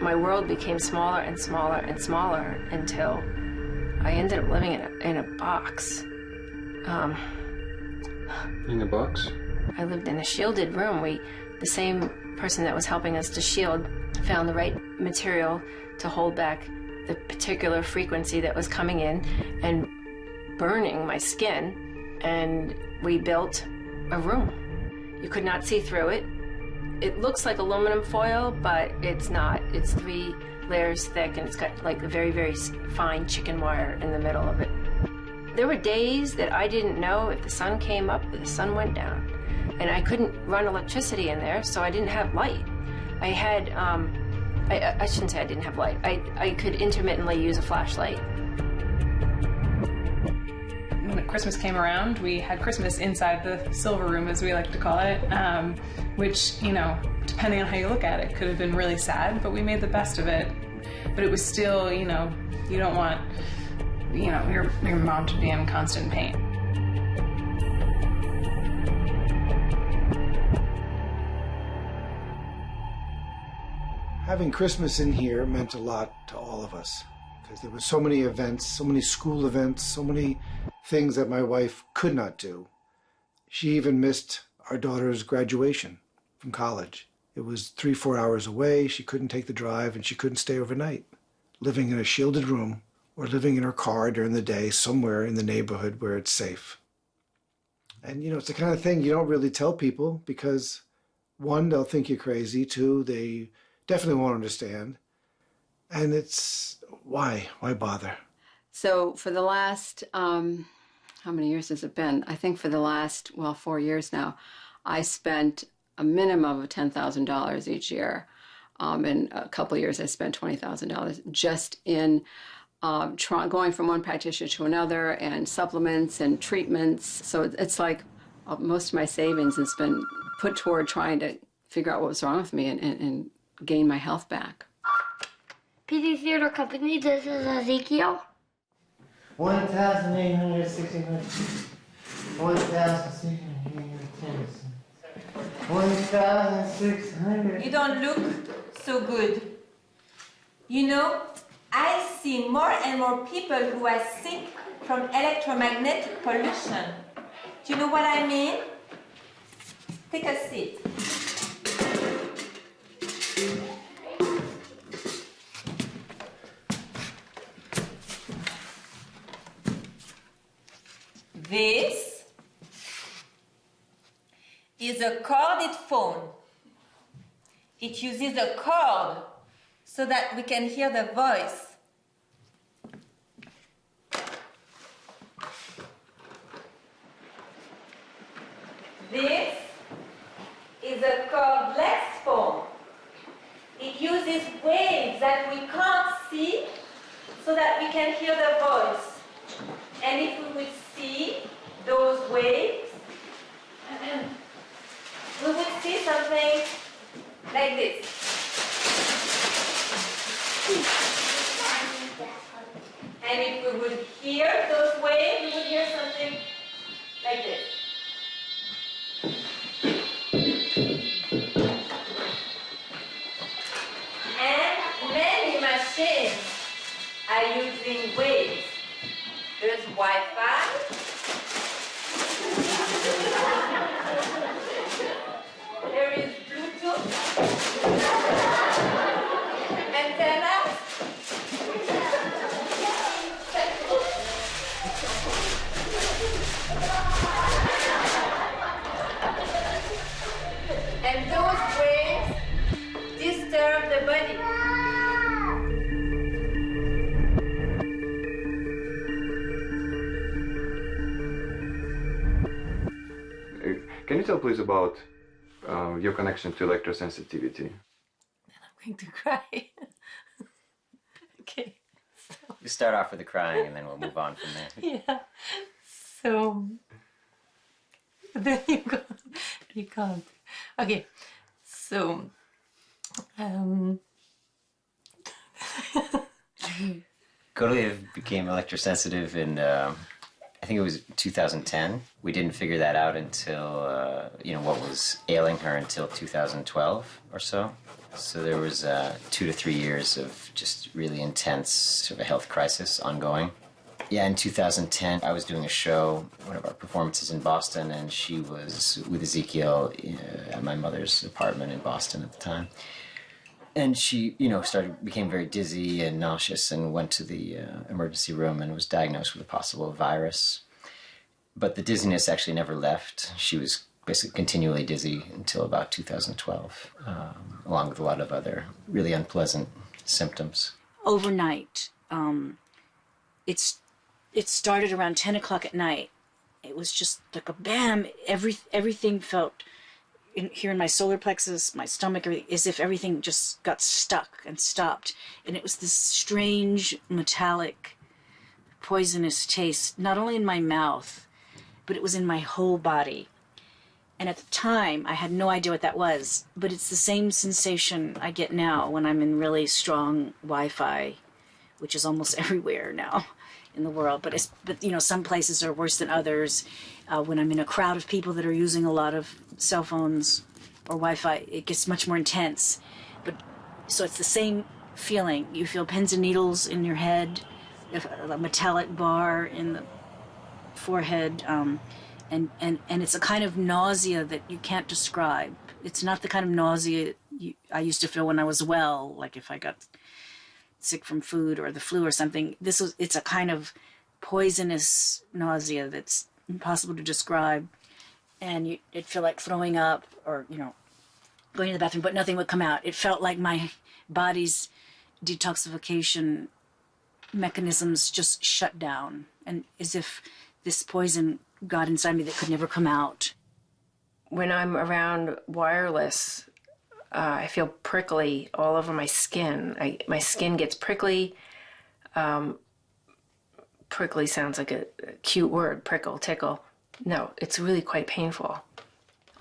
my world became smaller and smaller and smaller until I ended up living in a box. In a box? I lived in a shielded room. The same person that was helping us to shield found the right material to hold back the particular frequency that was coming in and burning my skin, and we built a room. You could not see through it. It looks like aluminum foil, but it's not. It's 3 layers thick, and it's got like a very, very fine chicken wire in the middle of it. There were days that I didn't know if the sun came up or the sun went down, and I couldn't run electricity in there, so I didn't have light. I had, I shouldn't say I didn't have light. I could intermittently use a flashlight. When Christmas came around, we had Christmas inside the silver room, as we like to call it, which, you know, depending on how you look at it, could have been really sad, but we made the best of it. But it was still, you know, you don't want, you know, your mom to be in constant pain. Having Christmas in here meant a lot to all of us, because there were so many events, so many school events, so many things that my wife could not do. She even missed our daughter's graduation from college. It was 3-4 hours away. She couldn't take the drive, and she couldn't stay overnight. Living in a shielded room or living in her car during the day somewhere in the neighborhood where it's safe. And, you know, it's the kind of thing you don't really tell people because, 1, they'll think you're crazy. 2, they definitely won't understand. And it's, why bother? So for the last, how many years has it been? I think for the last, 4 years now, I spent a minimum of $10,000 each year. In a couple of years, I spent $20,000 just in going from one practitioner to another, and supplements and treatments. So it's like most of my savings has been put toward trying to figure out what was wrong with me and gain my health back. PD Theater Company, this is Ezekiel. 1,869. 1,610. 1,600. You don't look so good. You know, I see more and more people who are sick from electromagnetic pollution. Do you know what I mean? Take a seat. This is a corded phone. It uses a cord so that we can hear the voice. This is a cordless phone. It uses waves that we can't see so that we can hear the voice. And if we would see those waves, we would see something like this. And if we would hear those waves, we would hear something like this. And many machines are using waves. There's Wi-Fi. There is Bluetooth. Antennas. And those waves disturb the body. Can you tell please about your connection to electrosensitivity? I'm going to cry. Okay. So. You start off with the crying and then we'll move on from there. Yeah. So then you can't. Okay. So Gottlieb became electrosensitive in I think it was 2010. We didn't figure that out until, what was ailing her until 2012 or so. So there was 2 to 3 years of just really intense sort of a health crisis ongoing. Yeah, in 2010, I was doing a show, one of our performances in Boston, and she was with Ezekiel at my mother's apartment in Boston at the time. And she, became very dizzy and nauseous and went to the emergency room and was diagnosed with a possible virus. But the dizziness actually never left. She was basically continually dizzy until about 2012, along with a lot of other really unpleasant symptoms. Overnight, it started around 10 o'clock at night. It was just like a bam. Everything felt here in my solar plexus, my stomach, as if everything just got stuck and stopped. And it was this strange, metallic, poisonous taste, not only in my mouth, but it was in my whole body. And at the time, I had no idea what that was, but it's the same sensation I get now when I'm in really strong Wi-Fi, which is almost everywhere now in the world. But some places are worse than others. When I'm in a crowd of people that are using a lot of cell phones or Wi-Fi, it gets much more intense. So it's the same feeling. You feel pins and needles in your head, a metallic bar in the forehead, and it's a kind of nausea that you can't describe. It's not the kind of nausea I used to feel when I was well, like if I got sick from food or the flu or something. It's a kind of poisonous nausea that's impossible to describe, and it'd feel like throwing up or going to the bathroom, but nothing would come out. It felt like my body's detoxification mechanisms just shut down, and as if this poison got inside me that could never come out. When I'm around wireless, I feel prickly all over my skin. My skin gets prickly. Prickly sounds like a cute word, prickle, tickle. No, it's really quite painful.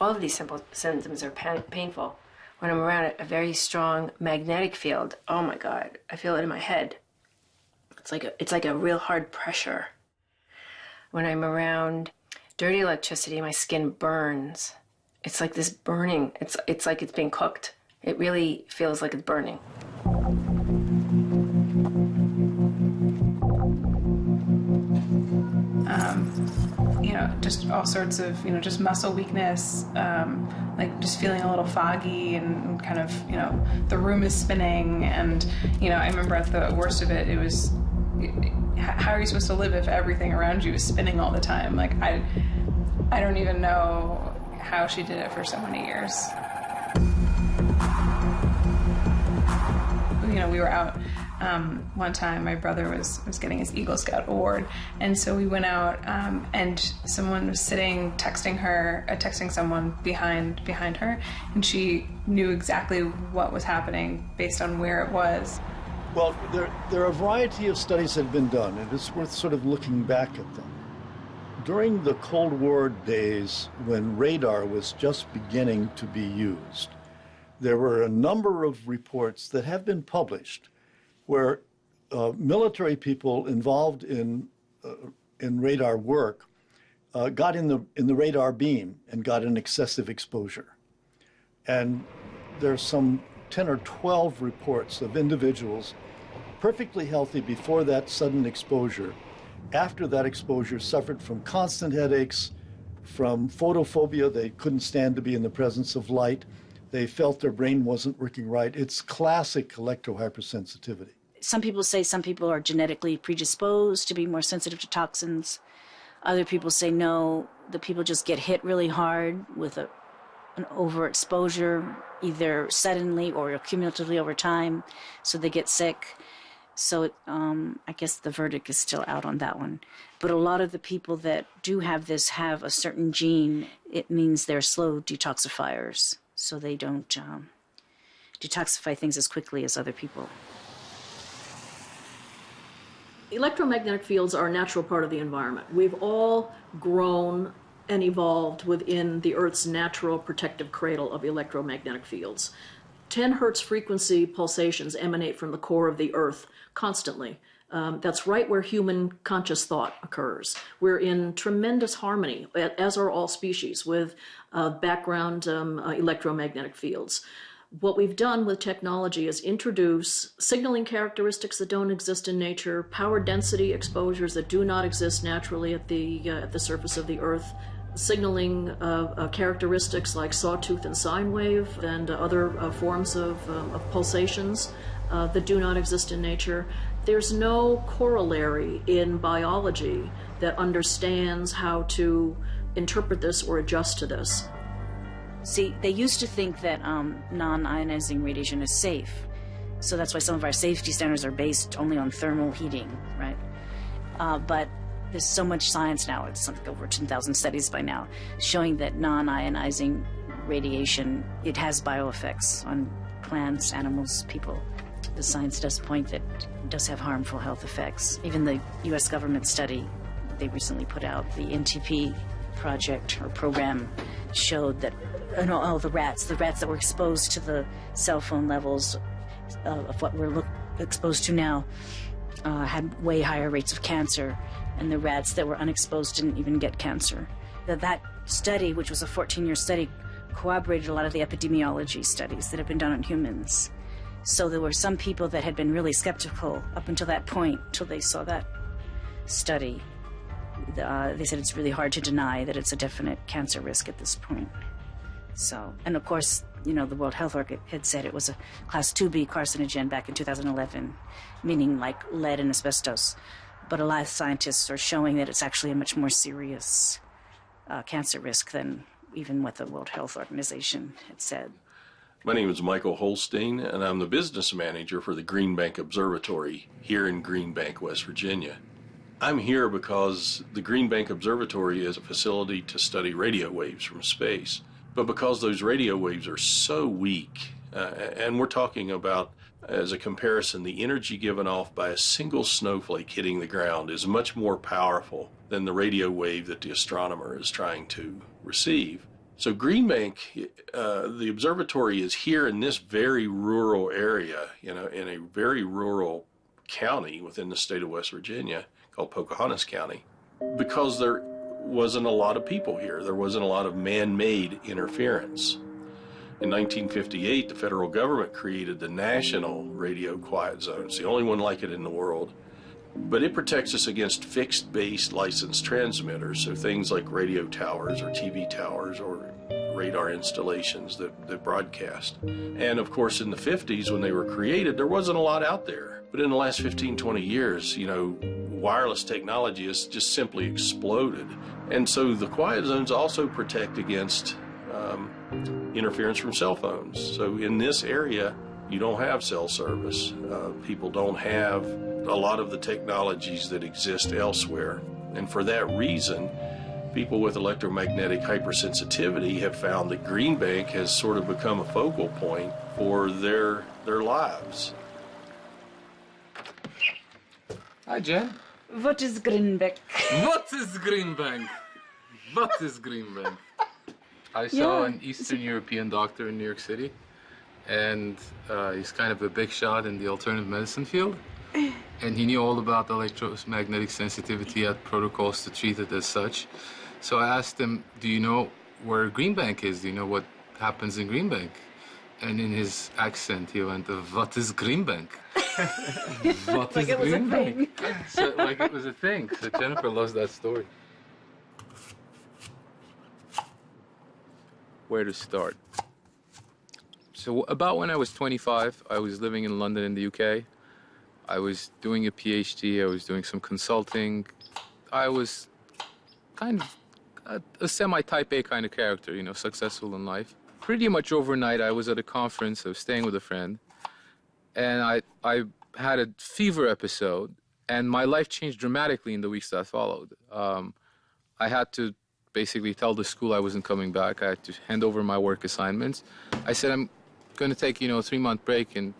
All of these simple symptoms are painful. When I'm around a very strong magnetic field, oh my God, I feel it in my head. It's like a real hard pressure. When I'm around dirty electricity, my skin burns. It's like this burning. It's like it's being cooked. It really feels like it's burning. Just all sorts of, just muscle weakness, like just feeling a little foggy and kind of, the room is spinning. And, I remember at the worst of it, how are you supposed to live if everything around you is spinning all the time? Like, I don't even know how she did it for so many years. We were out one time. My brother was getting his Eagle Scout award, and so we went out, and someone was texting someone behind her, and she knew exactly what was happening based on where it was. Well, there are a variety of studies that have been done, and it's worth sort of looking back at them. During the Cold War days, when radar was just beginning to be used, there were a number of reports that have been published where military people involved in radar work got in the radar beam and got an excessive exposure. And there's some 10 or 12 reports of individuals perfectly healthy before that sudden exposure. After that exposure, suffered from constant headaches, from photophobia. They couldn't stand to be in the presence of light. They felt their brain wasn't working right. It's classic electrohypersensitivity. Some people say some people are genetically predisposed to be more sensitive to toxins. Other people say no, the people just get hit really hard with an overexposure, either suddenly or cumulatively over time, so they get sick. So I guess the verdict is still out on that one. But a lot of the people that do have this have a certain gene. It means they're slow detoxifiers, so they don't detoxify things as quickly as other people. Electromagnetic fields are a natural part of the environment. We've all grown and evolved within the Earth's natural protective cradle of electromagnetic fields. 10 hertz frequency pulsations emanate from the core of the Earth constantly. That's right where human conscious thought occurs. We're in tremendous harmony, as are all species, with background electromagnetic fields. What we've done with technology is introduce signaling characteristics that don't exist in nature, power density exposures that do not exist naturally at the surface of the Earth, signaling characteristics like sawtooth and sine wave and other forms of pulsations that do not exist in nature. There's no corollary in biology that understands how to interpret this or adjust to this. See, they used to think that non-ionizing radiation is safe. So that's why some of our safety standards are based only on thermal heating, right? But there's so much science now, it's like over 10,000 studies by now, showing that non-ionizing radiation, it has bioeffects on plants, animals, people. The science does point that it does have harmful health effects. Even the US government study they recently put out, the NTP project or program, showed that the rats that were exposed to the cell phone levels of what we're exposed to now had way higher rates of cancer, and the rats that were unexposed didn't even get cancer. That study, which was a 14-year study, corroborated a lot of the epidemiology studies that have been done on humans. So there were some people that had been really skeptical up until that point, till they saw that study. They said it's really hard to deny that it's a definite cancer risk at this point. So, and of course, the World Health Organization had said it was a class 2B carcinogen back in 2011, meaning like lead and asbestos. But a lot of scientists are showing that it's actually a much more serious cancer risk than even what the World Health Organization had said. My name is Michael Holstein, and I'm the business manager for the Green Bank Observatory here in Green Bank, West Virginia. I'm here because the Green Bank Observatory is a facility to study radio waves from space. But because those radio waves are so weak, and we're talking about, as a comparison, the energy given off by a single snowflake hitting the ground is much more powerful than the radio wave that the astronomer is trying to receive. So Green Bank, the observatory is here in this very rural area, in a very rural county within the state of West Virginia called Pocahontas County, because there wasn't a lot of people here. There wasn't a lot of man-made interference. In 1958, the federal government created the National Radio Quiet Zone. It's the only one like it in the world. But it protects us against fixed-base licensed transmitters, so things like radio towers or TV towers or radar installations that broadcast. And of course, in the 50s, when they were created, there wasn't a lot out there. But in the last 15, 20 years, wireless technology has just simply exploded. And so the quiet zones also protect against interference from cell phones. So in this area, you don't have cell service. People don't have a lot of the technologies that exist elsewhere. And for that reason, people with electromagnetic hypersensitivity have found that Green Bank has sort of become a focal point for their lives. Hi, Jen. What is Green Bank? What is Green Bank? What is Green Bank? I saw an Eastern European doctor in New York City, and he's kind of a big shot in the alternative medicine field. And he knew all about electromagnetic sensitivity, had protocols to treat it as such. So I asked him, do you know where Green Bank is? Do you know what happens in Green Bank? And in his accent, he went, what is Green Bank? What is Green Bank? So, like it was a thing. So Jennifer loves that story. Where to start? So about when I was 25, I was living in London in the UK. I was doing a PhD, I was doing some consulting. I was kind of a semi-type A kind of character, successful in life. Pretty much overnight, I was at a conference, I was staying with a friend, and I had a fever episode, and my life changed dramatically in the weeks that followed. I had to basically tell the school I wasn't coming back. I had to hand over my work assignments. I said, I'm going to take, a 3-month break, and,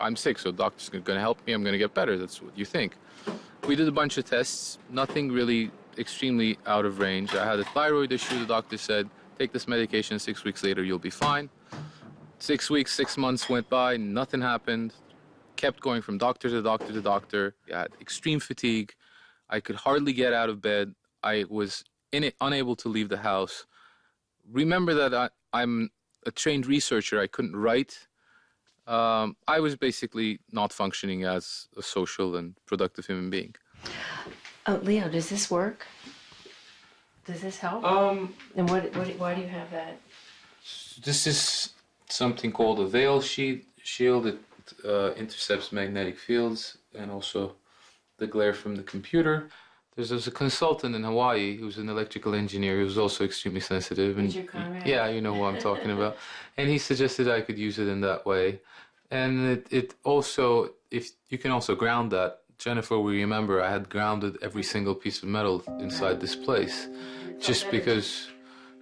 I'm sick, so the doctor's going to help me. I'm going to get better. That's what you think. We did a bunch of tests. Nothing really extremely out of range. I had a thyroid issue. The doctor said, take this medication. 6 weeks later, you'll be fine. 6 weeks, 6 months went by. Nothing happened. kept going from doctor to doctor to doctor. I had extreme fatigue. I could hardly get out of bed. I was unable to leave the house. Remember that I'm a trained researcher. I couldn't write. I was basically not functioning as a social and productive human being. Oh, Leo, does this work? Does this help? And why do you have that? This is something called a veil shield. It intercepts magnetic fields and also the glare from the computer. There's a consultant in Hawaii who's an electrical engineer who's also extremely sensitive. And yeah, you know who I'm talking about. And he suggested I could use it in that way. And it also, if you can also ground that. Jennifer, we remember I had grounded every single piece of metal inside this place, just because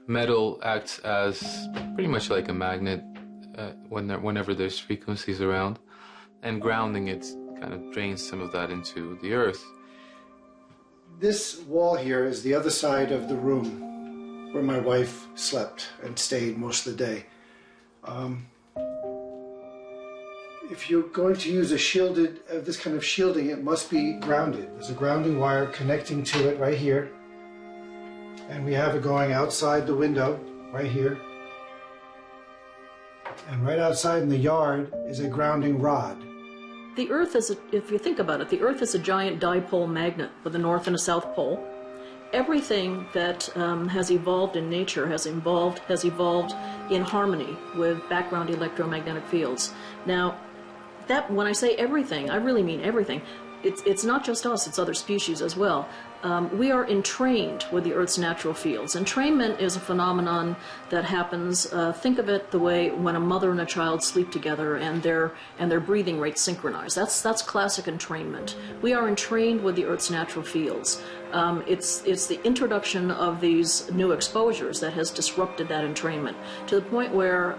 metal acts as pretty much like a magnet whenever there's frequencies around, and grounding it kind of drains some of that into the earth. This wall here is the other side of the room where my wife slept and stayed most of the day. If you're going to use a shielded, this kind of shielding, it must be grounded. There's a grounding wire connecting to it right here. And we have it going outside the window, right here. And right outside in the yard is a grounding rod. The Earth is, if you think about it, the Earth is a giant dipole magnet with a north and a south pole. Everything that has evolved in nature has evolved in harmony with background electromagnetic fields. Now, that when I say everything, I really mean everything. It's not just us, it's other species as well. We are entrained with the Earth's natural fields. Entrainment is a phenomenon that happens, think of it the way when a mother and a child sleep together and their breathing rates synchronize. That's classic entrainment. We are entrained with the Earth's natural fields. It's the introduction of these new exposures that has disrupted that entrainment to the point where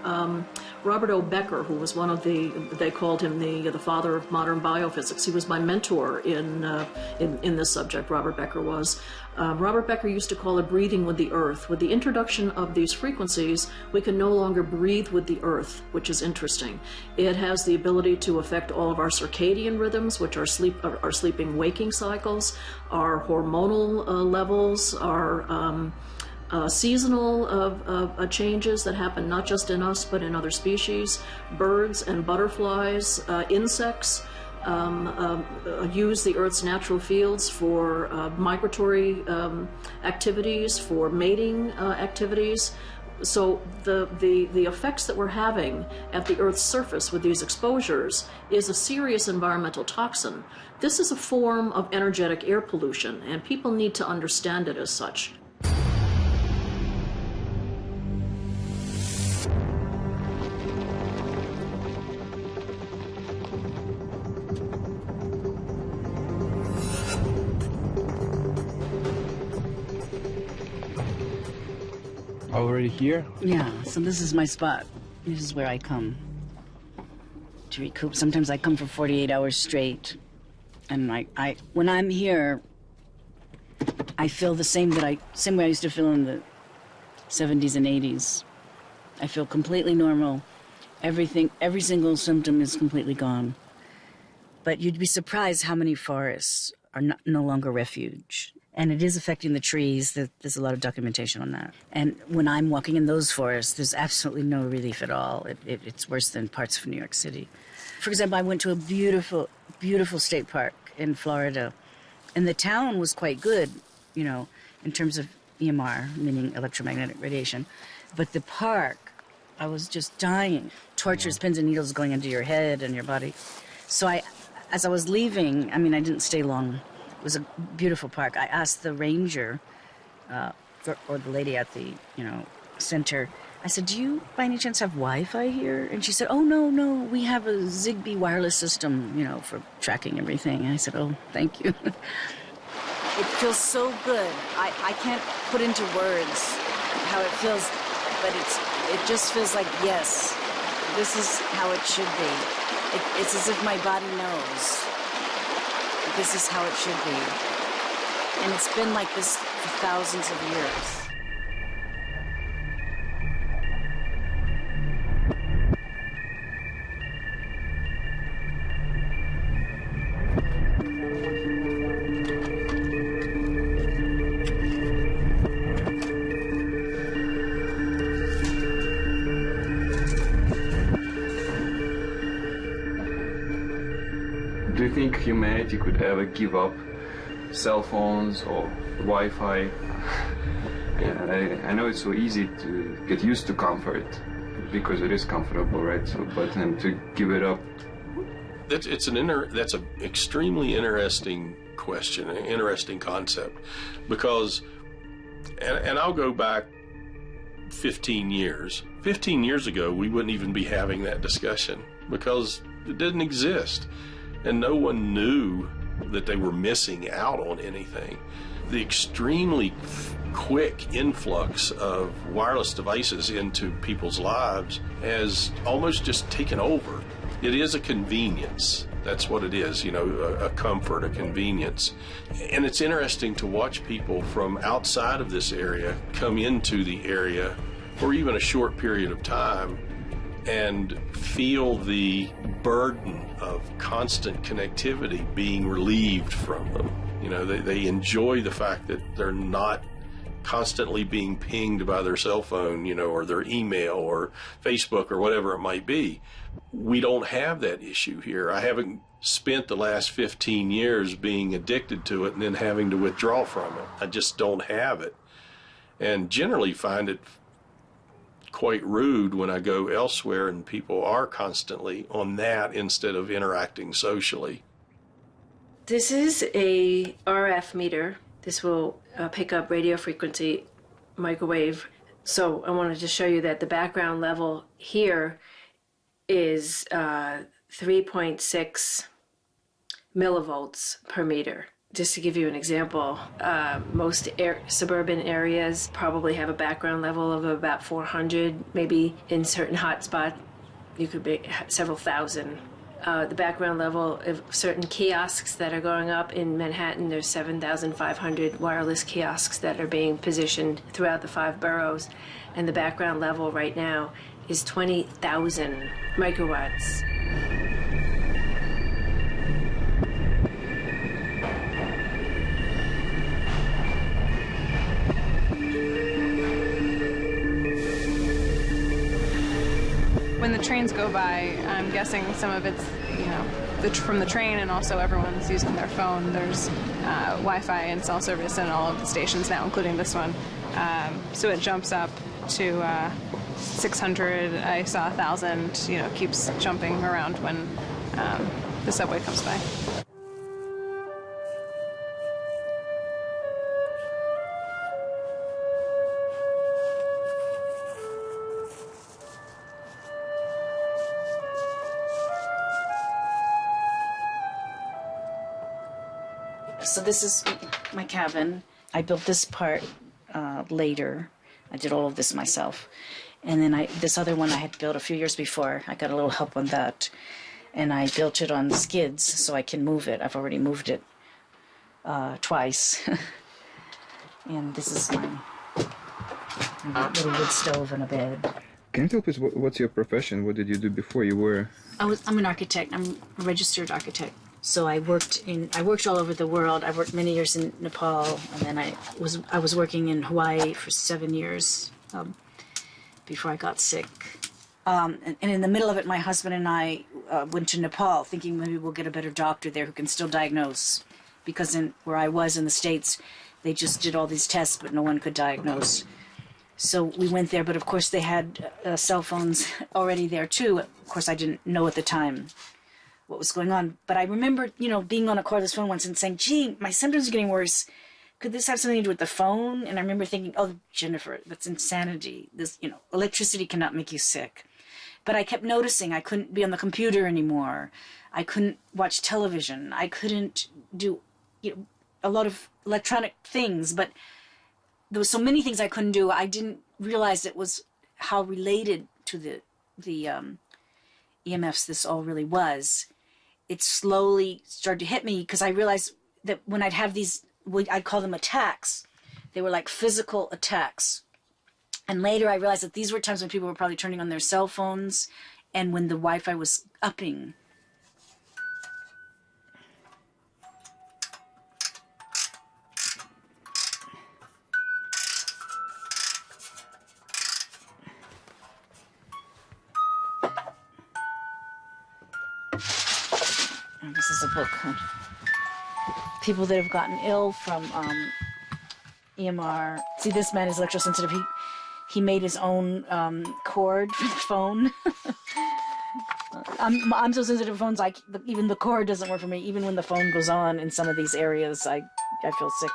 Robert O. Becker, who was one of they called him the father of modern biophysics. He was my mentor in this subject. Robert Becker was. Robert Becker used to call it breathing with the earth. With the introduction of these frequencies, we can no longer breathe with the earth, which is interesting. It has the ability to affect all of our circadian rhythms, which are sleeping waking cycles, our hormonal levels, our seasonal changes that happen not just in us but in other species, birds and butterflies, insects. Use the Earth's natural fields for migratory activities, for mating activities. So the effects that we're having at the Earth's surface with these exposures is a serious environmental toxin. This is a form of energetic air pollution, and people need to understand it as such. Already here? Yeah, so this is my spot. This is where I come to recoup. Sometimes I come for 48 hours straight. And when I'm here, I feel the same way I used to feel in the 70s and 80s. I feel completely normal. Every single symptom is completely gone. But you'd be surprised how many forests are no longer refuge. And it is affecting the trees. There's a lot of documentation on that. And when I'm walking in those forests, there's absolutely no relief at all. It's worse than parts of New York City. For example, I went to a beautiful, beautiful state park in Florida. And the town was quite good, in terms of EMR, meaning electromagnetic radiation. But the park, I was just dying. Tortures, pins and needles going into your head and your body. So as I was leaving, I didn't stay long. It was a beautiful park. I asked the ranger, or the lady at the, center, I said, do you by any chance have Wi-Fi here? And she said, oh, no, we have a Zigbee wireless system, for tracking everything. And I said, oh, thank you. It feels so good. I can't put into words how it feels, but it just feels like, yes, this is how it should be. It's as if my body knows. This is how it should be. And it's been like this for thousands of years. you think humanity could ever give up cell phones or Wi-Fi? Yeah, I know it's so easy to get used to comfort because it is comfortable, right? So, but then to give it up. That's an extremely interesting question, an interesting concept, because, and I'll go back 15 years. 15 years ago, we wouldn't even be having that discussion because it didn't exist, and no one knew that they were missing out on anything. The extremely quick influx of wireless devices into people's lives has almost just taken over. It is a convenience. That's what it is, you know, a comfort, a convenience. And it's interesting to watch people from outside of this area come into the area for even a short period of time and feel the burden of constant connectivity being relieved from them. You know, they enjoy the fact that they're not constantly being pinged by their cell phone, you know, or their email or Facebook or whatever it might be. We don't have that issue here. I haven't spent the last 15 years being addicted to it and then having to withdraw from it. I just don't have it. And generally find it quite rude when I go elsewhere and people are constantly on that instead of interacting socially. This is a RF meter. This will pick up radio frequency microwave. So I wanted to show you that the background level here is 3.6 millivolts per meter. Just to give you an example, most suburban areas probably have a background level of about 400, maybe in certain hotspots you could be several thousand. The background level of certain kiosks that are going up in Manhattan, there's 7,500 wireless kiosks that are being positioned throughout the 5 boroughs, and the background level right now is 20,000 microwatts. When the trains go by, I'm guessing some of it's, you know, from the train, and also everyone's using their phone. There's Wi-Fi and cell service in all of the stations now, including this one. So it jumps up to 600. I saw 1,000. You know, keeps jumping around when the subway comes by. So this is my cabin. I built this part later. I did all of this myself. And then this other one I had built a few years before. I got a little help on that. And I built it on skids so I can move it. I've already moved it twice. And this is my little wood stove and a bed. Can you tell us what's your profession? What did you do before you were? I'm an architect. I'm a registered architect. So I worked all over the world. I worked many years in Nepal, and then I was working in Hawaii for 7 years before I got sick. And in the middle of it, my husband and I went to Nepal, thinking maybe we'll get a better doctor there who can still diagnose, because where I was in the States, they just did all these tests, but no one could diagnose. So we went there, but of course they had cell phones already there too. Of course, I didn't know at the time what was going on. But I remember, you know, being on a cordless phone once and saying, gee, my symptoms are getting worse. Could this have something to do with the phone? And I remember thinking, oh, Jennifer, that's insanity. This, you know, electricity cannot make you sick. But I kept noticing I couldn't be on the computer anymore. I couldn't watch television. I couldn't do, you know, a lot of electronic things. But there was so many things I couldn't do. I didn't realize it was how related to the EMFs this all really was. It slowly started to hit me because I realized that when I'd have these, I'd call them attacks. They were like physical attacks. And later I realized that these were times when people were probably turning on their cell phones and when the Wi-Fi was upping. And this is a book on people that have gotten ill from EMR. See, this man is electrosensitive. He made his own cord for the phone. I'm so sensitive to phones, even the cord doesn't work for me. Even when the phone goes on in some of these areas, I feel sick.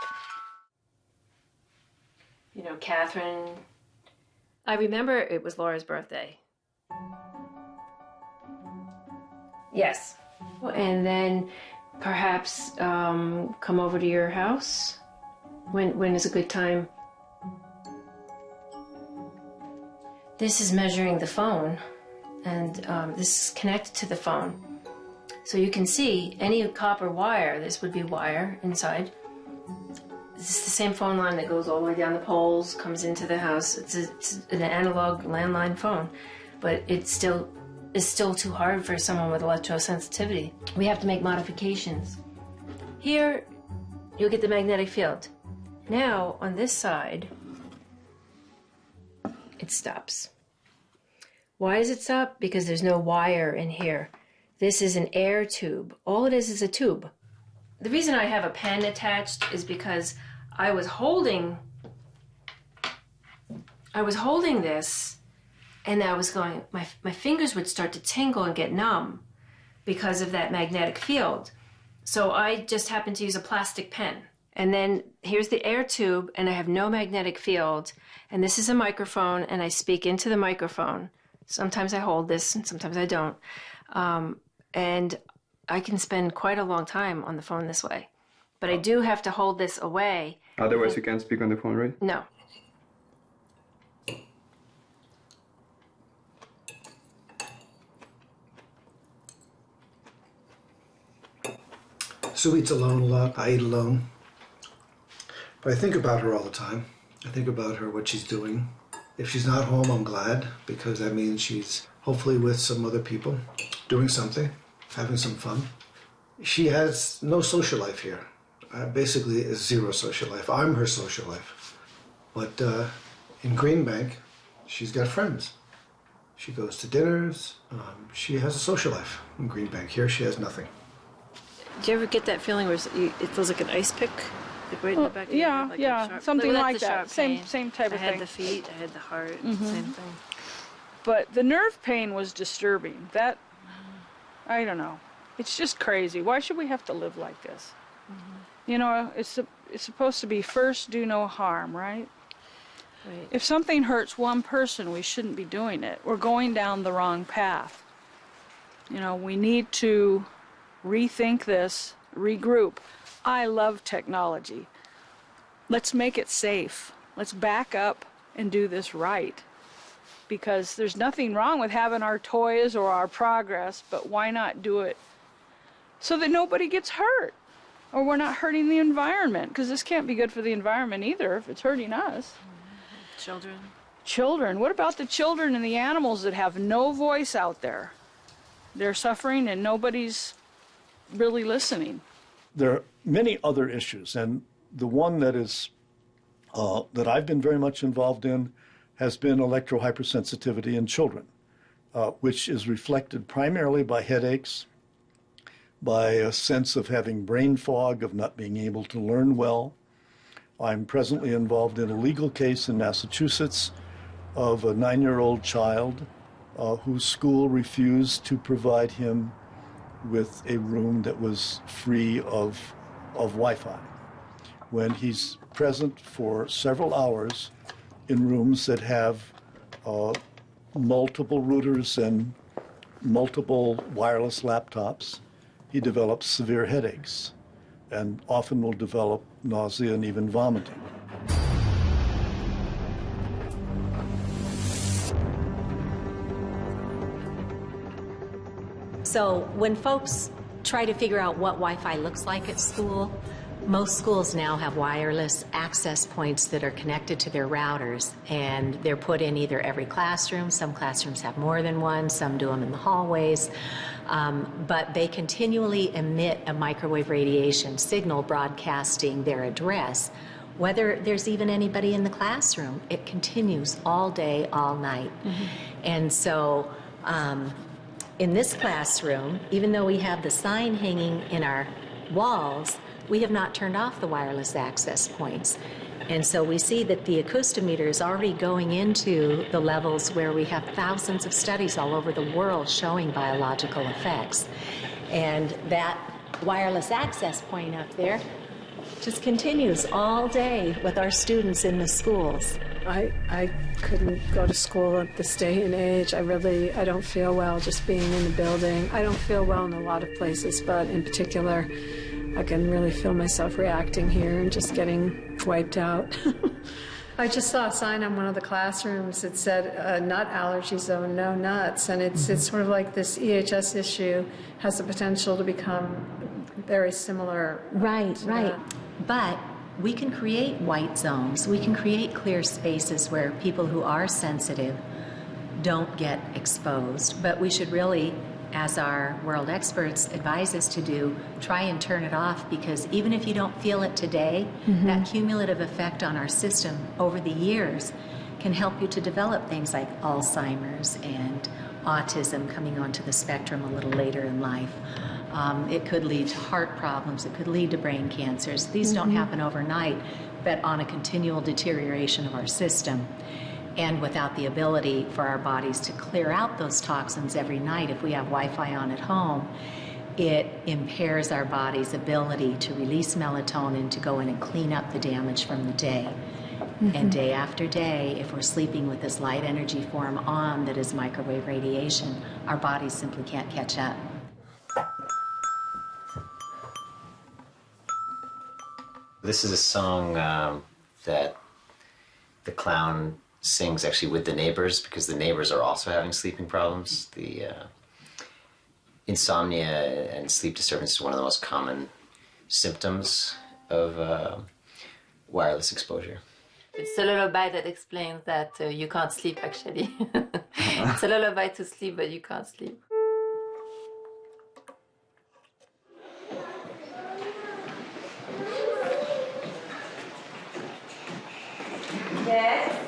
You know, Catherine, I remember it was Laura's birthday. Yes. And then perhaps come over to your house? When is a good time? This is measuring the phone, and this is connected to the phone. So you can see any copper wire, this would be wire inside. This is the same phone line that goes all the way down the poles, comes into the house. It's an analog landline phone, but it's still too hard for someone with electrosensitivity. We have to make modifications. Here, you'll get the magnetic field. Now, on this side, it stops. Why does it stop? Because there's no wire in here. This is an air tube. All it is a tube. The reason I have a pen attached is because I was holding this, and I was going, my fingers would start to tingle and get numb because of that magnetic field. So I just happened to use a plastic pen. And then here's the air tube, and I have no magnetic field. And this is a microphone, and I speak into the microphone. Sometimes I hold this, and sometimes I don't. And I can spend quite a long time on the phone this way. But I do have to hold this away. Otherwise you can't speak on the phone, right? No. Sue eats alone a lot. I eat alone. But I think about her all the time. I think about her, what she's doing. If she's not home, I'm glad, because that means she's hopefully with some other people, doing something, having some fun. She has no social life here. Basically, is zero social life. I'm her social life. But in Green Bank, she's got friends. She goes to dinners. She has a social life in Green Bank. Here, she has nothing. Do you ever get that feeling where it feels like an ice pick? Like right in the back of your head, like yeah, something like that. Same type of thing. I had the feet, I had the heart, same thing. But the nerve pain was disturbing. That, I don't know. It's just crazy. Why should we have to live like this? You know, it's supposed to be first, do no harm, right? Right. If something hurts one person, we shouldn't be doing it. We're going down the wrong path. You know, we need to rethink this, regroup. I love technology. Let's make it safe. Let's back up and do this right. Because there's nothing wrong with having our toys or our progress, but why not do it so that nobody gets hurt? Or we're not hurting the environment, because this can't be good for the environment either if it's hurting us. Children. Children. What about the children and the animals that have no voice out there? They're suffering and nobody's really listening. There are many other issues, and the one that is that I've been very much involved in has been electrohypersensitivity in children, which is reflected primarily by headaches, by a sense of having brain fog, of not being able to learn well. I'm presently involved in a legal case in Massachusetts of a 9-year-old child whose school refused to provide him with a room that was free of Wi-Fi, when he's present for several hours in rooms that have multiple routers and multiple wireless laptops. He develops severe headaches and often will develop nausea and even vomiting. So when folks try to figure out what Wi-Fi looks like at school, most schools now have wireless access points that are connected to their routers, and they're put in either every classroom. Some classrooms have more than one, some do them in the hallways, but they continually emit a microwave radiation signal broadcasting their address. Whether there's even anybody in the classroom, it continues all day, all night. And so In this classroom, even though we have the sign hanging in our walls, we have not turned off the wireless access points. And so we see that the acoustometer is already going into the levels where we have thousands of studies all over the world showing biological effects. And that wireless access point up there just continues all day with our students in the schools. I couldn't go to school at this day and age. I don't feel well just being in the building. I don't feel well in a lot of places, but in particular, I can really feel myself reacting here and just getting wiped out. I just saw a sign on one of the classrooms that said, nut allergy zone, no nuts. And it's sort of like this EHS issue has the potential to become very similar. Right. But we can create white zones. We can create clear spaces where people who are sensitive don't get exposed. But we should really, as our world experts advise us to do, try and turn it off, because even if you don't feel it today, that cumulative effect on our system over the years can help you to develop things like Alzheimer's and autism coming onto the spectrum a little later in life. It could lead to heart problems. It could lead to brain cancers. These don't happen overnight, but on a continual deterioration of our system. And without the ability for our bodies to clear out those toxins every night, if we have Wi-Fi on at home, it impairs our body's ability to release melatonin to go in and clean up the damage from the day. And day after day, if we're sleeping with this light energy form on that is microwave radiation, our bodies simply can't catch up. This is a song that the clown sings actually with the neighbors, because the neighbors are also having sleeping problems. The insomnia and sleep disturbance is one of the most common symptoms of wireless exposure. It's a lullaby that explains that you can't sleep, actually. It's a lullaby to sleep, but you can't sleep. Yes.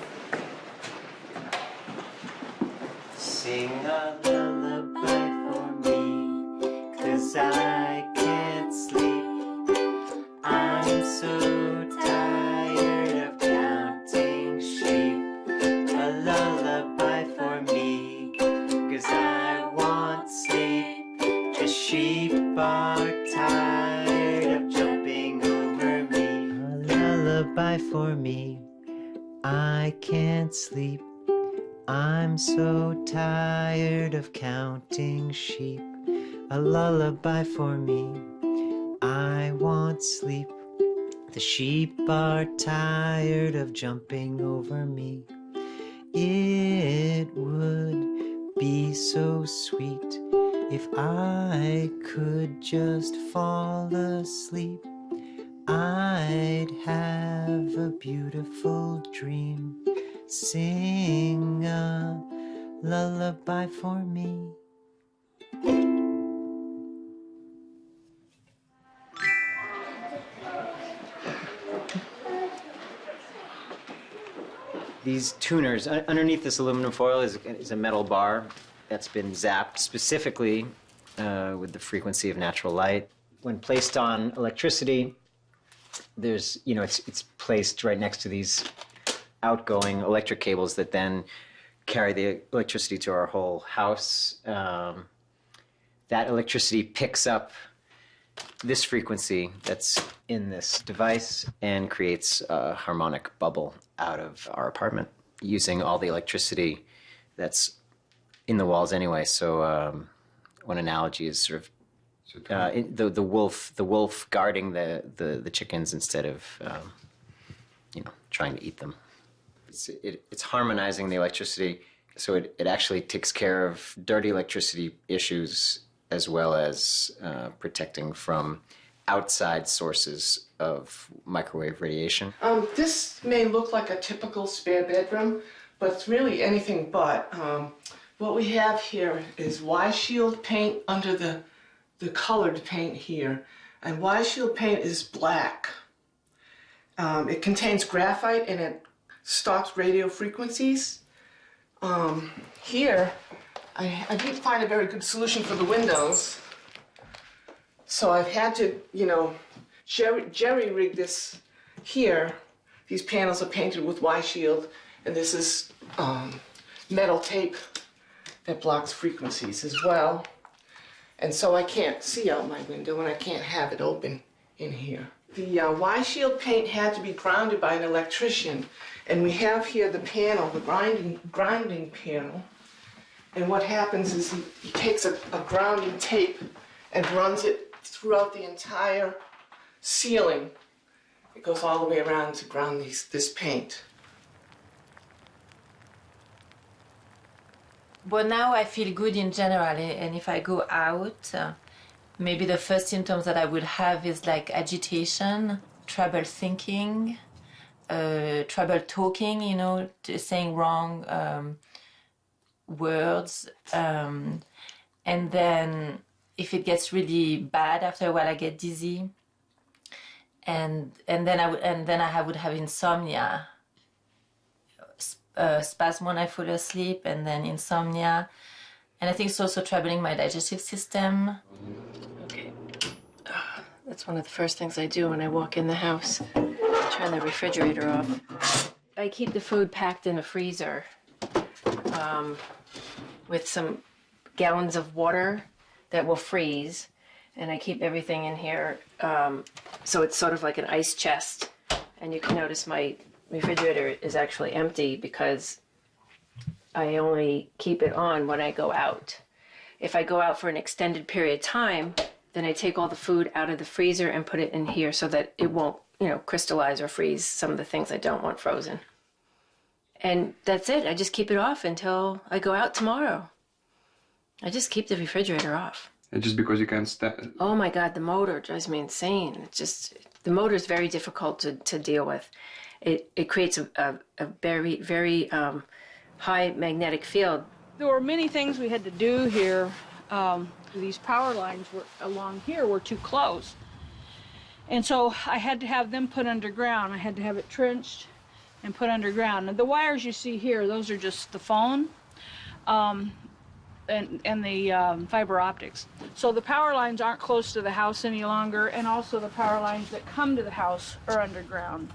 Sing a lullaby for me, 'cause I can't sleep. I'm so tired of counting sheep. A lullaby for me, 'cause I want sleep. The sheep are tired of jumping over me. A lullaby for me, I can't sleep. I'm so tired of counting sheep. A lullaby for me, I want sleep. The sheep are tired of jumping over me. It would be so sweet if I could just fall asleep. I'd have a beautiful dream. Sing a lullaby for me. These tuners, underneath this aluminum foil is a metal bar that's been zapped specifically with the frequency of natural light. When placed on electricity, there's, it's placed right next to these outgoing electric cables that then carry the electricity to our whole house. That electricity picks up this frequency that's in this device and creates a harmonic bubble out of our apartment using all the electricity that's in the walls anyway. So one analogy is sort of the wolf guarding the chickens instead of trying to eat them. It's harmonizing the electricity, so it actually takes care of dirty electricity issues as well as protecting from outside sources of microwave radiation. This may look like a typical spare bedroom, but it's really anything but. What we have here is Y-Shield paint under the colored paint here, and Y-Shield paint is black. It contains graphite and it stops radio frequencies. Here I didn't find a very good solution for the windows. So I've had to, you know, jerry-rig this here. These panels are painted with Y-shield, and this is metal tape that blocks frequencies as well. And so I can't see out my window, and I can't have it open in here. The Y-shield paint had to be grounded by an electrician, and we have here the panel, the grinding panel. And what happens is he takes a grounding tape and runs it throughout the entire ceiling. It goes all the way around to ground this paint. But now I feel good in general, and if I go out, maybe the first symptoms that I would have is like agitation, trouble thinking, trouble talking, you know, saying wrong words, and then if it gets really bad, after a while I get dizzy, and then I would have insomnia, spasm when I fall asleep, and then insomnia, and I think it's also troubling my digestive system. Okay, that's one of the first things I do when I walk in the house. Turn the refrigerator off. I keep the food packed in a freezer with some gallons of water that will freeze, and I keep everything in here so it's sort of like an ice chest. And you can notice my refrigerator is actually empty because I only keep it on when I go out. If I go out for an extended period of time, then I take all the food out of the freezer and put it in here so that it won't, you know, crystallize or freeze some of the things I don't want frozen. And that's it. I just keep it off until I go out tomorrow. I just keep the refrigerator off. And just because you can't stand... Oh my God, the motor drives me insane. It's just, the motor is very difficult to deal with. It creates a very, very high magnetic field. There were many things we had to do here. These power lines along here were too close. And so I had to have them put underground. I had to have it trenched and put underground. And the wires you see here, those are just the phone and the fiber optics. So the power lines aren't close to the house any longer, and also the power lines that come to the house are underground.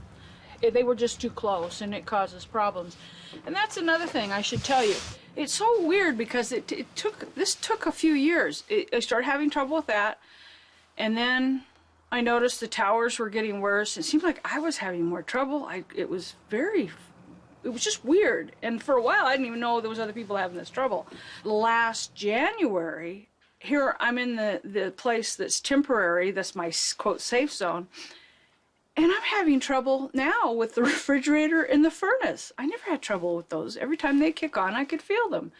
They were just too close, and it causes problems. And that's another thing I should tell you. It's so weird because this took a few years. I started having trouble with that, and then I noticed the towers were getting worse. It seemed like I was having more trouble. It was just weird. And for a while, I didn't even know there was other people having this trouble. Last January, here I'm in the place that's temporary, that's my, quote, safe zone, and I'm having trouble now with the refrigerator and the furnace. I never had trouble with those. Every time they kick on, I could feel them.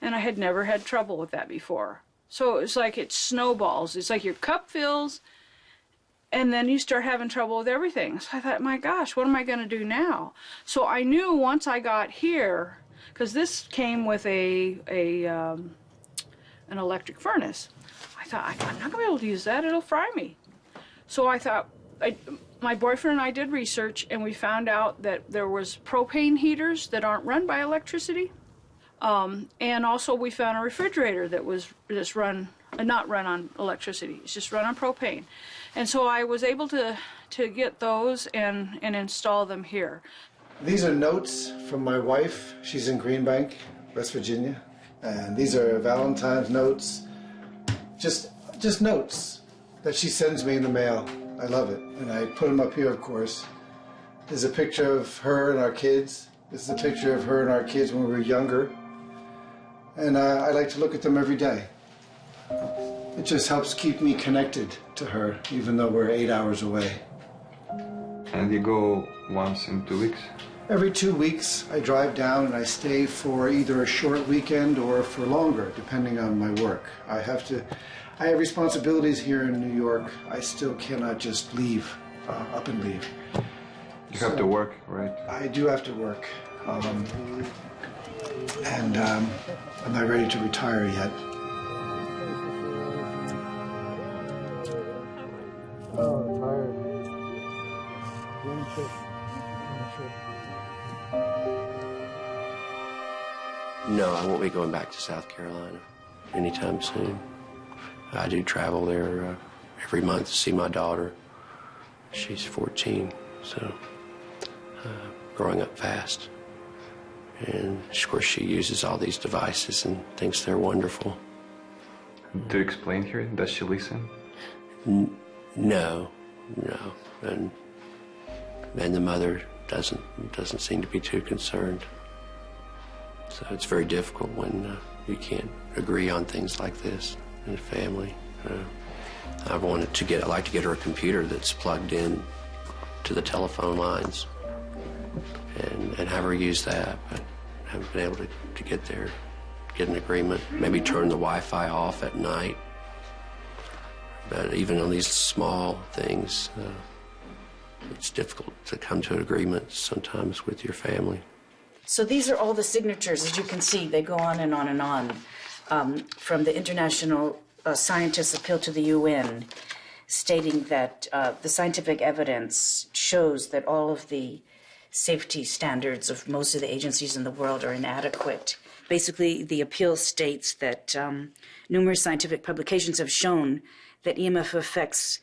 And I had never had trouble with that before. So it's like it snowballs. It's like your cup fills, and then you start having trouble with everything. So I thought, my gosh, what am I going to do now? So I knew once I got here, because this came with an electric furnace. I thought, I'm not going to be able to use that. It'll fry me. So I thought, my boyfriend and I did research, and we found out that there was propane heaters that aren't run by electricity. And also we found a refrigerator that was just not run on electricity. It's just run on propane. And so I was able to get those and install them here. These are notes from my wife. She's in Green Bank, West Virginia. And these are Valentine's notes. Just notes that she sends me in the mail. I love it. And I put them up here, of course. There's a picture of her and our kids. This is a picture of her and our kids when we were younger. And I like to look at them every day. It just helps keep me connected to her, even though we're 8 hours away. And you go once in 2 weeks? Every 2 weeks, I drive down and I stay for either a short weekend or for longer, depending on my work. I have responsibilities here in New York. I still cannot just leave, up and leave. You have to work, right? I do have to work. And I'm not ready to retire yet. Oh, tired. No, I won't be going back to South Carolina anytime soon. I do travel there every month to see my daughter. She's 14, so growing up fast. And of course she uses all these devices and thinks they're wonderful. Do you explain her? Does she listen? No. And the mother doesn't seem to be too concerned. So it's very difficult when you can't agree on things like this in a family. I'd like to get her a computer that's plugged in to the telephone lines and have her use that, but I haven't been able to get an agreement. Maybe turn the Wi-Fi off at night. But even on these small things, it's difficult to come to an agreement sometimes with your family. So these are all the signatures, as you can see, they go on and on and on, from the international scientists' appeal to the UN, stating that the scientific evidence shows that all of the safety standards of most of the agencies in the world are inadequate. Basically, the appeal states that numerous scientific publications have shown that EMF affects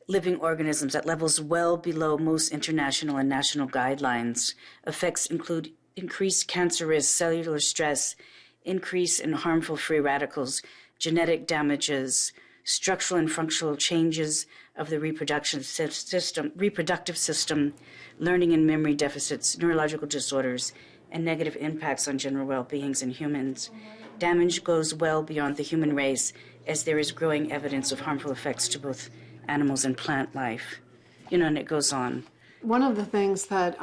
living organisms at levels well below most international and national guidelines. Effects include increased cancer risk, cellular stress, increase in harmful free radicals, genetic damages, structural and functional changes of the reproductive system, learning and memory deficits, neurological disorders, and negative impacts on general well-being in humans. Damage goes well beyond the human race, as there is growing evidence of harmful effects to both animals and plant life. And it goes on. One of the things that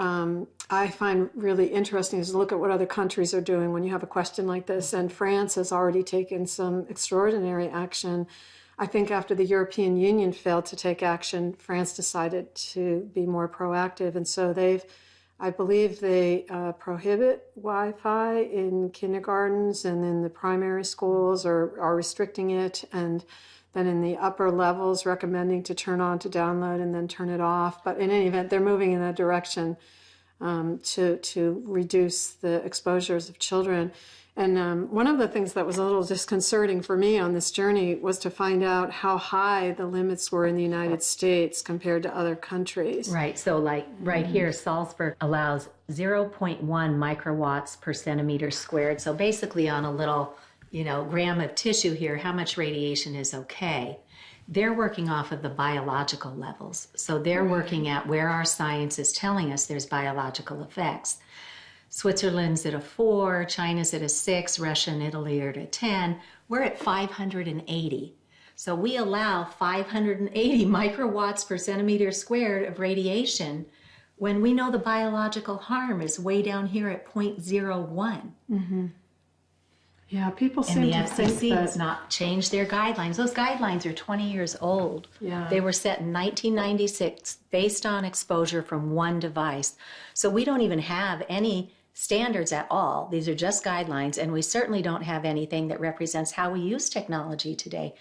I find really interesting is to look at what other countries are doing when you have a question like this. And France has already taken some extraordinary action. I think after the European Union failed to take action, France decided to be more proactive. And so I believe they prohibit Wi-Fi in kindergartens and in the primary schools, or are restricting it. And then in the upper levels, recommending to turn on to download and then turn it off. But in any event, they're moving in that direction to reduce the exposures of children. And one of the things that was a little disconcerting for me on this journey was to find out how high the limits were in the United States compared to other countries. Right. So like right here, Salzburg allows 0.1 microwatts per centimeter squared. So basically on a little, gram of tissue here, how much radiation is okay. They're working off of the biological levels. So they're working at where our science is telling us there's biological effects. Switzerland's at a 4, China's at a 6, Russia and Italy are at a 10. We're at 580. So we allow 580 microwatts per centimeter squared of radiation when we know the biological harm is way down here at 0.01. Mm-hmm. Yeah, people seem and to the think FCC that has not changed their guidelines. Those guidelines are 20 years old. Yeah. They were set in 1996 based on exposure from one device. So we don't even have any standards at all. These are just guidelines, and we certainly don't have anything that represents how we use technology today.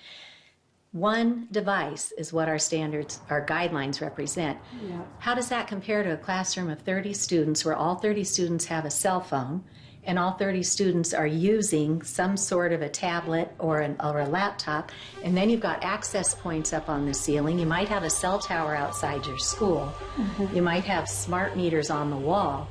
One device is what our standards, our guidelines represent. Yeah. How does that compare to a classroom of 30 students where all 30 students have a cell phone and all 30 students are using some sort of a tablet or a laptop, and then you've got access points up on the ceiling. You might have a cell tower outside your school. Mm-hmm. You might have smart meters on the wall.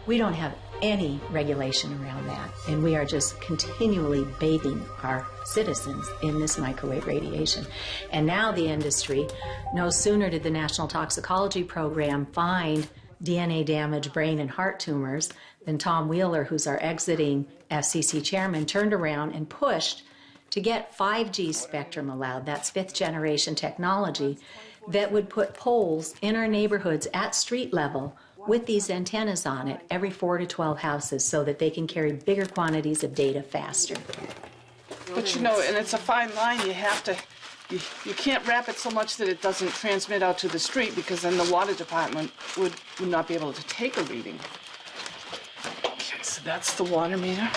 We don't have any regulation around that, and we are just continually bathing our citizens in this microwave radiation. And now the industry, no sooner did the National Toxicology Program find DNA damaged brain and heart tumors than Tom Wheeler, who's our exiting FCC chairman, turned around and pushed to get 5G spectrum allowed. That's fifth generation technology that would put poles in our neighborhoods at street level with these antennas on it every 4 to 12 houses so that they can carry bigger quantities of data faster. But and it's a fine line. You have to, you can't wrap it so much that it doesn't transmit out to the street, because then the water department would not be able to take a reading. Okay, so that's the water meter.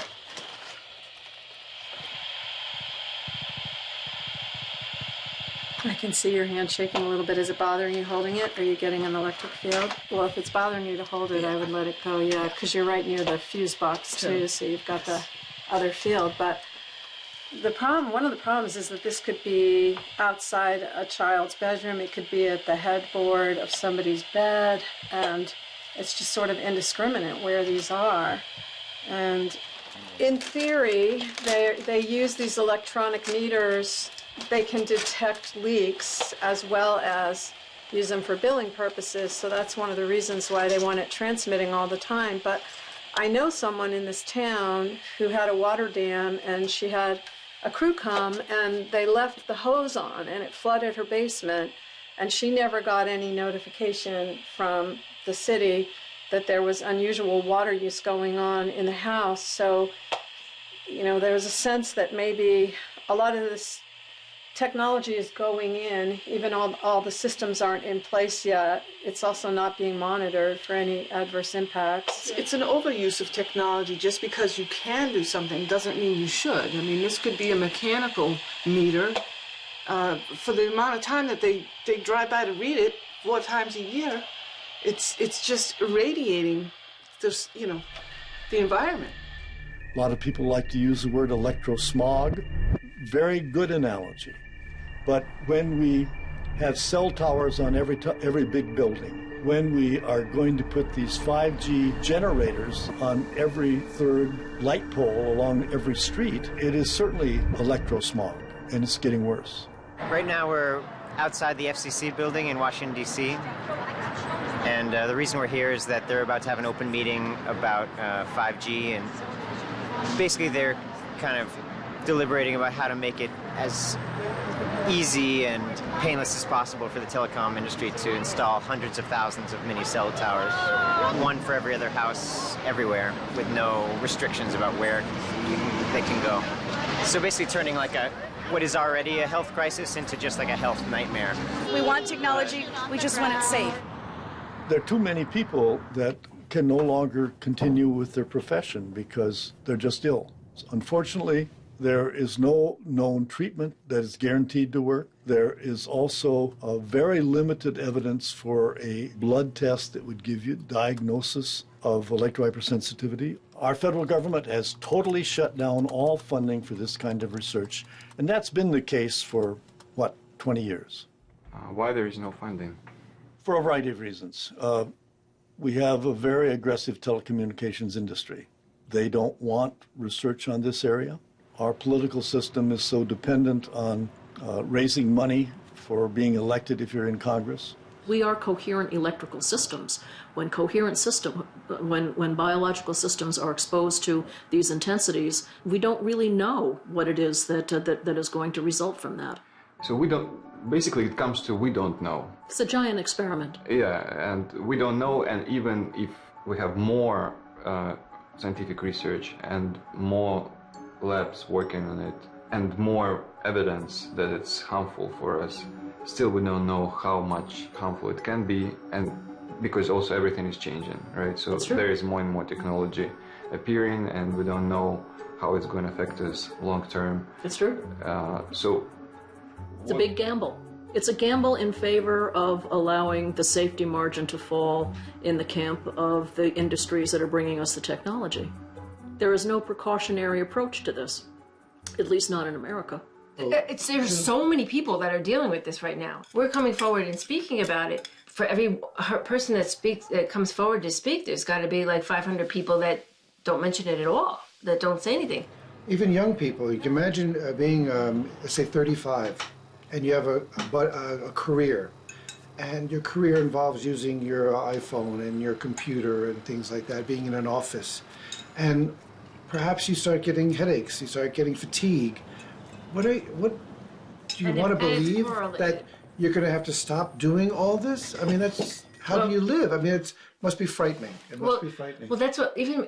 I can see your hand shaking a little bit. Is it bothering you holding it? Are you getting an electric field? Well, if it's bothering you to hold it, I would let it go, yeah, because you're right near the fuse box too, so you've got the other field. But one of the problems is that this could be outside a child's bedroom. It could be at the headboard of somebody's bed, and it's just sort of indiscriminate where these are. And in theory, they use these electronic meters. They can detect leaks as well as use them for billing purposes, so that's one of the reasons why they want it transmitting all the time. But I know someone in this town who had a water dam, and she had a crew come, and they left the hose on, and it flooded her basement, and she never got any notification from the city that there was unusual water use going on in the house. So, you know, there was a sense that maybe a lot of this technology is going in, even all the systems aren't in place yet. It's also not being monitored for any adverse impacts. It's an overuse of technology. Just because you can do something doesn't mean you should. I mean, this could be a mechanical meter. For the amount of time that they drive by to read it 4 times a year, it's just irradiating this, you know, the environment. A lot of people like to use the word electrosmog. Very good analogy. But when we have cell towers on every big building, when we are going to put these 5G generators on every third light pole along every street, it is certainly electrosmog, and it's getting worse. Right now we're outside the FCC building in Washington, D.C. And the reason we're here is that they're about to have an open meeting about 5G, and basically they're kind of deliberating about how to make it as easy and painless as possible for the telecom industry to install hundreds of thousands of mini cell towers, one for every other house everywhere, with no restrictions about where they can go. So basically turning like what is already a health crisis into just like a health nightmare. We want technology, we just want it safe. There are too many people that can no longer continue with their profession because they're just ill. Unfortunately, there is no known treatment that is guaranteed to work. There is also a very limited evidence for a blood test that would give you diagnosis of electrohypersensitivity. Our federal government has totally shut down all funding for this kind of research, and that's been the case for, 20 years? Why there is no funding? For a variety of reasons. We have a very aggressive telecommunications industry. They don't want research on this area. Our political system is so dependent on raising money for being elected if you're in Congress. We are coherent electrical systems. When biological systems are exposed to these intensities, we don't really know what it is that is going to result from that. So basically it comes to we don't know. It's a giant experiment. Yeah, and we don't know, and even if we have more scientific research and more labs working on it and more evidence that it's harmful for us, still we don't know how much harmful it can be, and because also everything is changing, right? So there is more and more technology appearing, and we don't know how it's going to affect us long term. It's true. So it's a big gamble. It's a gamble in favor of allowing the safety margin to fall in the camp of the industries that are bringing us the technology. There is no precautionary approach to this, at least not in America. There's so many people that are dealing with this right now. We're coming forward and speaking about it. For every person that comes forward to speak, there's got to be like 500 people that don't mention it at all, that don't say anything. Even young people, you can imagine being, let's say, 35, and you have a career, and your career involves using your iPhone and your computer and things like that, being in an office. And perhaps you start getting headaches, you start getting fatigue. What do you want to believe that you're going to have to stop doing all this? I mean, that's how do you live? I mean, it must be frightening. It must be frightening. Well, that's what even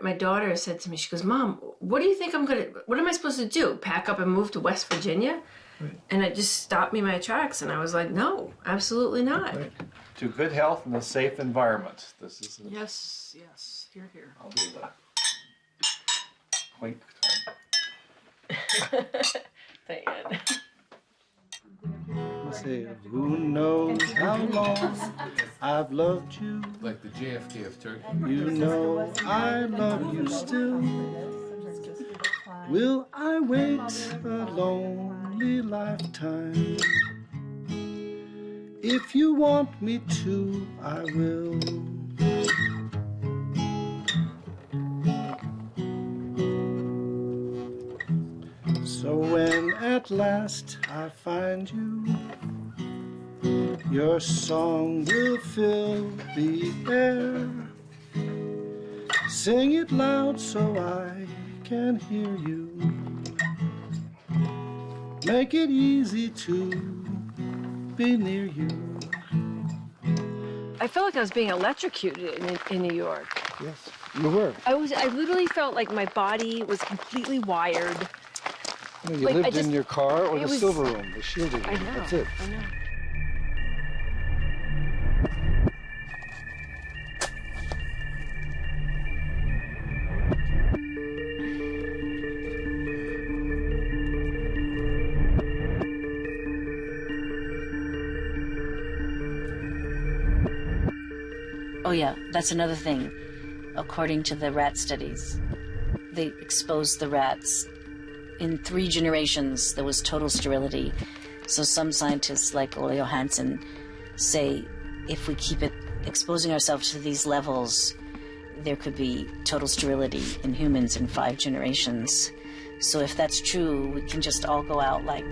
my daughter said to me. She goes, "Mom, what do you think what am I supposed to do? Pack up and move to West Virginia?" Right. And it just stopped me in my tracks, and I was like, "No, absolutely not." Right. To good health and a safe environment. This is Yes, here. I'll do that. Clink. Say, who knows how long I've loved you? Like the JFK of Turkey. You know I love you still. Will I wait a lonely lifetime? If you want me to, I will. So when at last I find you, your song will fill the air. Sing it loud so I can hear you. Make it easy to be near you. I felt like I was being electrocuted in New York. Yes, you were. I literally felt like my body was completely wired. You know, you Like, lived in your car or the was- silver room, the shielded room. I know. That's it. I know. Oh yeah, that's another thing. According to the rat studies, they exposed the rats. In 3 generations, there was total sterility. So some scientists, like Ole Johansson, say if we keep exposing ourselves to these levels, there could be total sterility in humans in 5 generations. So if that's true, we can just all go out like